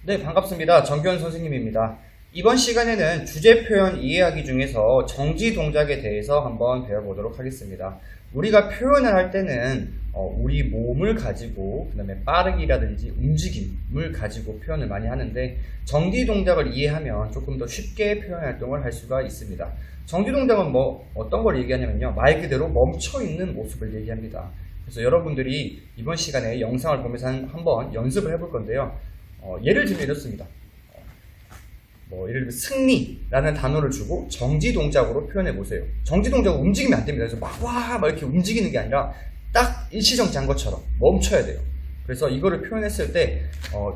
네, 반갑습니다. 정규현 선생님입니다. 이번 시간에는 주제 표현 이해하기 중에서 정지 동작에 대해서 한번 배워보도록 하겠습니다. 우리가 표현을 할 때는 우리 몸을 가지고 그 다음에 빠르기라든지 움직임을 가지고 표현을 많이 하는데 정지 동작을 이해하면 조금 더 쉽게 표현 활동을 할 수가 있습니다. 정지 동작은 어떤 걸 얘기하냐면요, 말 그대로 멈춰있는 모습을 얘기합니다. 그래서 여러분들이 이번 시간에 영상을 보면서 한번 연습을 해볼 건데요. 예를 들면 이렇습니다. 예를 들면 승리라는 단어를 주고 정지 동작으로 표현해 보세요. 정지 동작은 움직이면 안 됩니다. 그래서 막 이렇게 움직이는 게 아니라 딱 일시정지한 것처럼 멈춰야 돼요. 그래서 이거를 표현했을 때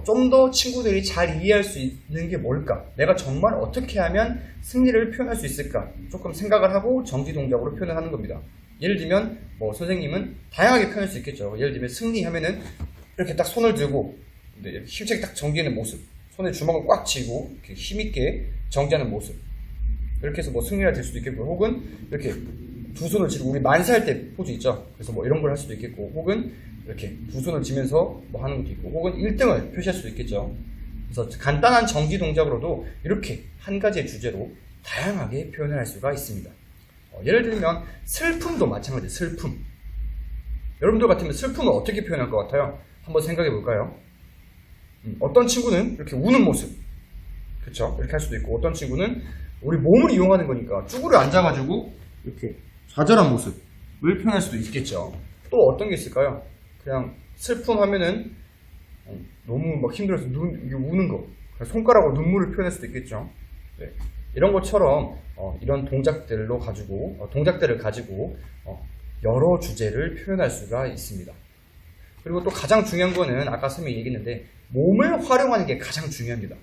좀 더 친구들이 잘 이해할 수 있는 게 뭘까? 내가 정말 어떻게 하면 승리를 표현할 수 있을까? 조금 생각을 하고 정지 동작으로 표현을 하는 겁니다. 예를 들면 선생님은 다양하게 표현할 수 있겠죠. 예를 들면 승리하면은 이렇게 딱 손을 들고 힘차게 딱 정지하는 모습, 손에 주먹을 꽉 쥐고 이렇게 힘있게 정지하는 모습, 이렇게 해서 승리가 될 수도 있겠고, 혹은 이렇게 두 손을 쥐고 우리 만세할 때 포즈 있죠. 그래서 이런 걸 할 수도 있겠고, 혹은 이렇게 두 손을 쥐면서 하는 것도 있고, 혹은 1등을 표시할 수도 있겠죠. 그래서 간단한 정지 동작으로도 이렇게 한 가지의 주제로 다양하게 표현을 할 수가 있습니다. 예를 들면 슬픔도 마찬가지예요. 슬픔. 여러분들 같으면 슬픔을 어떻게 표현할 것 같아요? 한번 생각해 볼까요? 어떤 친구는 이렇게 우는 모습, 그쵸? 이렇게 할 수도 있고, 어떤 친구는 우리 몸을 이용하는 거니까 쭈그려 앉아가지고 이렇게 좌절한 모습을 표현할 수도 있겠죠. 또 어떤 게 있을까요? 그냥 슬픔 하면은 너무 힘들어서 우는 거, 손가락으로 눈물을 표현할 수도 있겠죠. 네. 이런 것처럼 이런 동작들을 가지고 여러 주제를 표현할 수가 있습니다. 그리고 또 가장 중요한 거는 아까 선생님이 얘기했는데 몸을 활용하는 게 가장 중요합니다.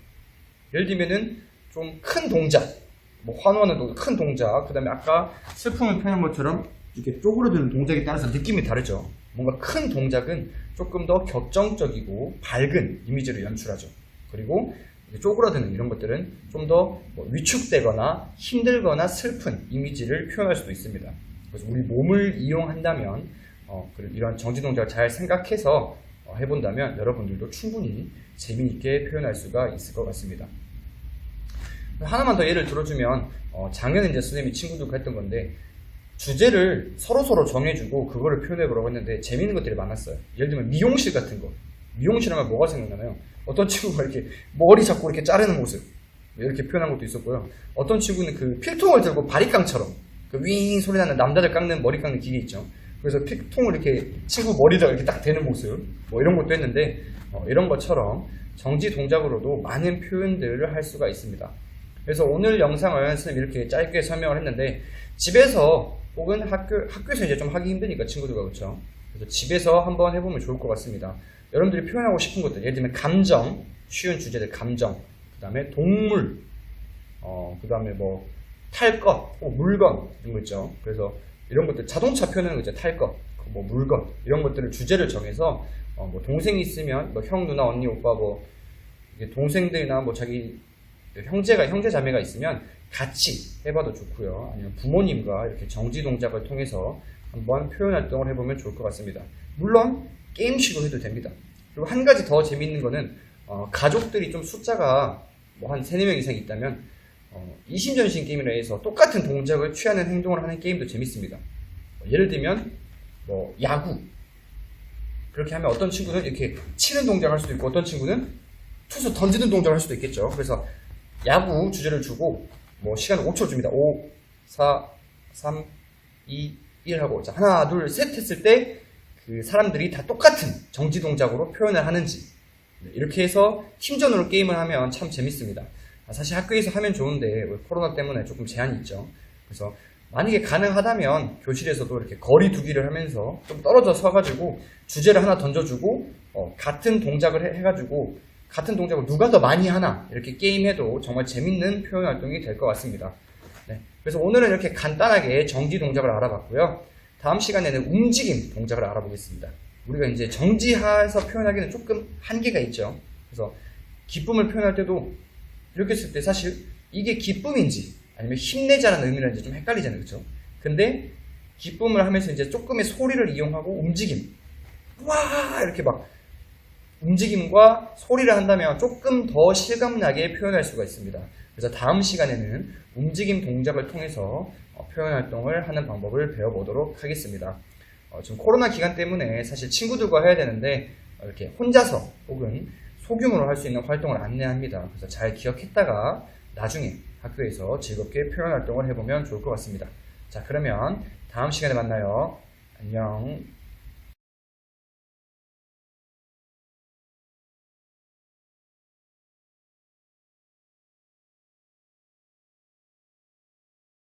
예를 들면은 좀 큰 동작, 환호하는 큰 동작, 그 다음에 아까 슬픔을 표현한 것처럼 이렇게 쪼그려드는 동작에 따라서 느낌이 다르죠. 뭔가 큰 동작은 조금 더 격정적이고 밝은 이미지를 연출하죠. 그리고 쪼그라드는 이런 것들은 좀 더 위축되거나 힘들거나 슬픈 이미지를 표현할 수도 있습니다. 그래서 우리 몸을 이용한다면 이런 정지 동작을 잘 생각해서 해본다면 여러분들도 충분히 재미있게 표현할 수가 있을 것 같습니다. 하나만 더 예를 들어주면 작년에 이제 선생님이 친구들과 했던 건데 주제를 서로 정해주고 그거를 표현해보라고 했는데 재미있는 것들이 많았어요. 예를 들면 미용실 같은 거. 미용실 하면 뭐가 생각나나요? 어떤 친구가 이렇게 머리 잡고 이렇게 자르는 모습 이렇게 표현한 것도 있었고요. 어떤 친구는 그 필통을 들고 바리깡처럼 그 윙 소리 나는 남자들 깎는 머리 깎는 기계 있죠. 그래서 필통을 이렇게 친구 머리에다 이렇게 딱 대는 모습 이런 것도 했는데 이런 것처럼 정지 동작으로도 많은 표현들을 할 수가 있습니다. 그래서 오늘 영상을 선생님이 이렇게 짧게 설명을 했는데 집에서 혹은 학교에서 이제 좀 하기 힘드니까 친구들과 그렇죠. 그래서 집에서 한번 해보면 좋을 것 같습니다. 여러분들이 표현하고 싶은 것들, 예를 들면 감정, 쉬운 주제들 감정, 그 다음에 동물, 그 다음에 탈 것, 물건 이런 거 있죠. 그래서 이런 것들 자동차 표현하는 거 있죠. 탈 것, 물건 이런 것들을 주제를 정해서 동생이 있으면 형, 누나, 언니, 오빠 동생들이나 자기 형제 자매가 있으면 같이 해봐도 좋고요. 아니면 부모님과 이렇게 정지 동작을 통해서 한번 표현 활동을 해보면 좋을 것 같습니다. 물론 게임식으로 해도 됩니다. 그리고 한 가지 더 재밌는 거는 가족들이 좀 숫자가 한 3, 4명 이상 있다면 이심전심 게임이라 해서 똑같은 동작을 취하는 행동을 하는 게임도 재밌습니다. 예를 들면 야구 그렇게 하면 어떤 친구는 이렇게 치는 동작을 할 수도 있고 어떤 친구는 투수 던지는 동작을 할 수도 있겠죠. 그래서 야구 주제를 주고 시간 5초 줍니다. 5, 4, 3, 2, 1 하고 자, 하나, 둘, 셋 했을 때 그 사람들이 다 똑같은 정지 동작으로 표현을 하는지 이렇게 해서 팀전으로 게임을 하면 참 재밌습니다. 사실 학교에서 하면 좋은데 코로나 때문에 조금 제한이 있죠. 그래서 만약에 가능하다면 교실에서도 이렇게 거리 두기를 하면서 좀 떨어져 서가지고 주제를 하나 던져주고 같은 동작을 해가지고 같은 동작을 누가 더 많이 하나 이렇게 게임해도 정말 재밌는 표현 활동이 될 것 같습니다. 네, 그래서 오늘은 이렇게 간단하게 정지 동작을 알아봤고요. 다음 시간에는 움직임 동작을 알아보겠습니다. 우리가 이제 정지해서 표현하기는 조금 한계가 있죠. 그래서 기쁨을 표현할 때도 이렇게 했을 때 사실 이게 기쁨인지 아니면 힘내자라는 의미라는지 좀 헷갈리잖아요. 그렇죠? 근데 기쁨을 하면서 이제 조금의 소리를 이용하고 움직임 와 이렇게 움직임과 소리를 한다면 조금 더 실감나게 표현할 수가 있습니다. 그래서 다음 시간에는 움직임 동작을 통해서 표현 활동을 하는 방법을 배워보도록 하겠습니다. 지금 코로나 기간 때문에 사실 친구들과 해야 되는데 이렇게 혼자서 혹은 소규모로 할 수 있는 활동을 안내합니다. 그래서 잘 기억했다가 나중에 학교에서 즐겁게 표현 활동을 해보면 좋을 것 같습니다. 자, 그러면 다음 시간에 만나요. 안녕.